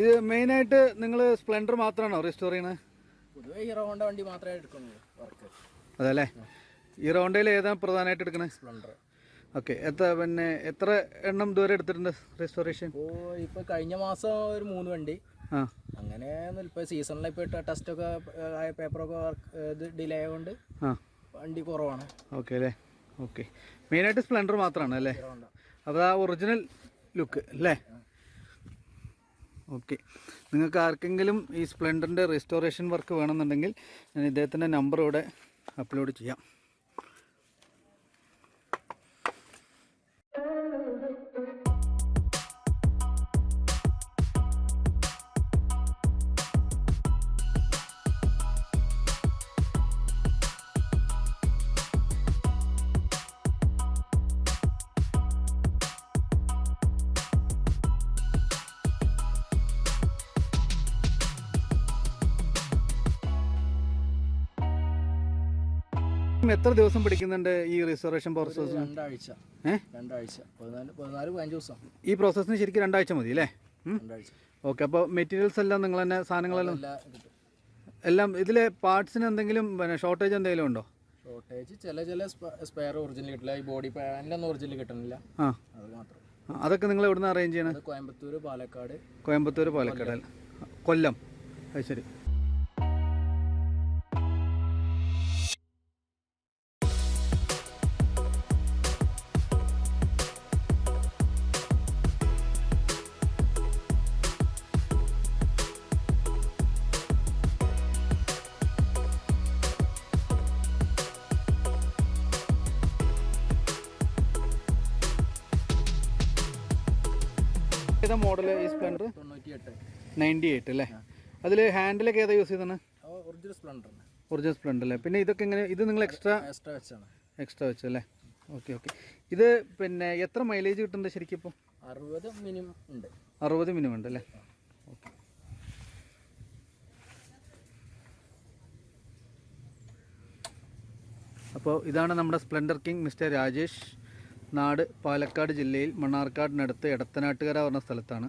ഇത് മെയിനായിട്ട് നിങ്ങൾ സ്പ്ലെൻഡർ മാത്രമാണോ റീസ്റ്റോർ ചെയ്യുന്നത്? പൊതുവെ ഹീറോ ഹോണ്ട വണ്ടി മാത്രമേ എടുക്കുന്നുള്ളൂ വർക്ക്. അതല്ലേ, ഹീറോ ഹോണ്ടയിൽ ഏതാണ് പ്രധാനമായിട്ട് എടുക്കുന്നത്? സ്പ്ലെൻഡർ. ഓക്കെ, എത്ര എണ്ണം ദൂരം എടുത്തിട്ടുണ്ട് റെസ്റ്റോറേഷൻ? ഇപ്പോൾ കഴിഞ്ഞ മാസം ഒരു 3 വണ്ടി. അങ്ങനെ ഇപ്പോൾ സീസണിൽ ഇപ്പോൾ ടെസ്റ്റൊക്കെ ആയ പേപ്പറൊക്കെ ഇത് ഡിലേ ആയതുകൊണ്ട് വണ്ടി കുറവാണ്. ഓക്കെ അല്ലേ, ഓക്കെ. മെയിനായിട്ട് സ്പ്ലെൻഡർ മാത്രമാണ് അല്ലേ? അപ്പോൾ ആ ഒറിജിനൽ ലുക്ക് അല്ലേ? ഓക്കെ. നിങ്ങൾക്ക് ആർക്കെങ്കിലും ഈ സ്പ്ലെൻഡറിൻ്റെ റെസ്റ്റോറേഷൻ വർക്ക് വേണമെന്നുണ്ടെങ്കിൽ ഞാൻ ഇദ്ദേഹത്തിൻ്റെ നമ്പർ ഇവിടെ അപ്ലോഡ് ചെയ്യാം. എത്ര ദിവസം പിടിക്കുന്നുണ്ട് ഈ റെസ്റ്റോറേഷൻ പ്രോസസ്? 2 ആഴ്ച. 14-15 ദിവസം. ഈ പ്രോസസ്സിന് ശരിക്കും 2 ആഴ്ച മതി അല്ലേ? ഓക്കെ. അപ്പോൾ മെറ്റീരിയൽസ് എല്ലാം നിങ്ങൾ തന്നെ, സാധനങ്ങളെല്ലാം എല്ലാം ഇതിലെ പാർട്സിന് എന്തെങ്കിലും ഷോർട്ടേജ് എന്തെങ്കിലും ഉണ്ടോ? ഷോർട്ടേജ് ചില സ്പെയർ ഒറിജിനൽ കിട്ടില്ല. ഈ ബോഡി പാനലൊന്നും ഒറിജിനൽ കിട്ടുന്നില്ല. അത് മാത്രം. അതൊക്കെ നിങ്ങൾ എവിടെ നിന്ന് അറേഞ്ച് ചെയ്യണം? കോയമ്പത്തൂർ, പാലക്കാട്. അല്ല, കൊല്ലം. അത് ശരി. ഏതാ മോഡൽ ഈ സ്പ്ലെൻഡർ? 98 അല്ലേ? അതിൽ ഹാൻഡിലൊക്കെ ഏതാ യൂസ് ചെയ്തത്? ഒറിജിനൽ സ്പ്ലെൻഡർ അല്ലേ? പിന്നെ ഇതൊക്കെ എങ്ങനെ, ഇത് നിങ്ങൾ എക്സ്ട്രാ വെച്ചല്ലേ? ഓക്കെ. ഇത് പിന്നെ എത്ര മൈലേജ് കിട്ടുന്നുണ്ട് ശരിക്കും ഇപ്പോൾ? 60 മിനിമം ഉണ്ട്. 60 മിനിമം ഉണ്ട് അല്ലേ? ഓക്കെ. അപ്പോൾ ഇതാണ് നമ്മുടെ സ്പ്ലെൻഡർ കിങ് മിസ്റ്റർ രാജേഷ്. നാട് പാലക്കാട് ജില്ലയിൽ മണ്ണാർക്കാടിനടുത്ത് എടത്തനാട്ടുകര പറഞ്ഞ സ്ഥലത്താണ്.